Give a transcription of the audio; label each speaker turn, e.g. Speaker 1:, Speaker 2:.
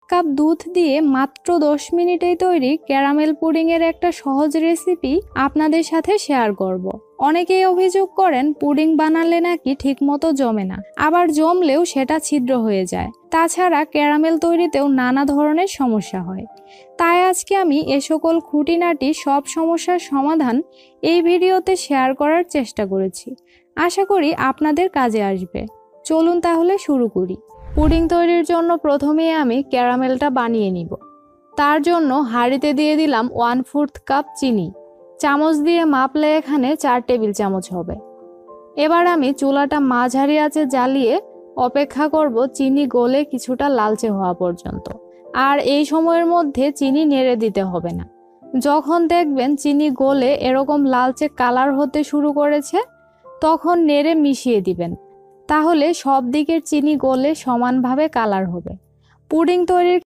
Speaker 1: Cup দুধ দিয়ে মাত্র 10 মিনিটেই তৈরি ক্যারামেল পুডিংয়ের একটা সহজ রেসিপি আপনাদের সাথে শেয়ার করব। অনেকেই অভিযোগ করেন পুডিং বানালে নাকি ঠিকমতো জমে না, আবার জমলেও সেটা ছিদ্র হয়ে যায়। তাছাড়া ক্যারামেল তৈরিতেও নানা ধরনের সমস্যা হয়। তাই আজকে আমি এ সকল খুঁটিনাটি সব সমস্যার সমাধান এই ভিডিওতে শেয়ার করার চেষ্টা করেছি। আশা করি আপনাদের কাজে আসবে। চলুন তাহলে শুরু করি। পুডিং তৈরির জন্য প্রথমেই আমি ক্যারামেলটা বানিয়ে নিব। তার জন্য হাঁড়িতে দিয়ে দিলাম 1/4 কাপ চিনি। চামচ দিয়ে মাপলে এখানে 4 টেবিল চামচ হবে। এবার আমি চুলাটা মাঝারি আঁচে জ্বালিয়ে অপেক্ষা করব চিনি গলে কিছুটা লালচে হওয়া পর্যন্ত। আর এই সময়ের মধ্যে চিনি নেড়ে দিতে হবে না। যখন দেখবেন চিনি গলে এরকম লালচে কালার হতে শুরু করেছে, তখন নেড়ে মিশিয়ে দিবেন। তাহলে সব দিকের চিনি গলে সমানভাবে কালার হবে। পুডিং তৈরির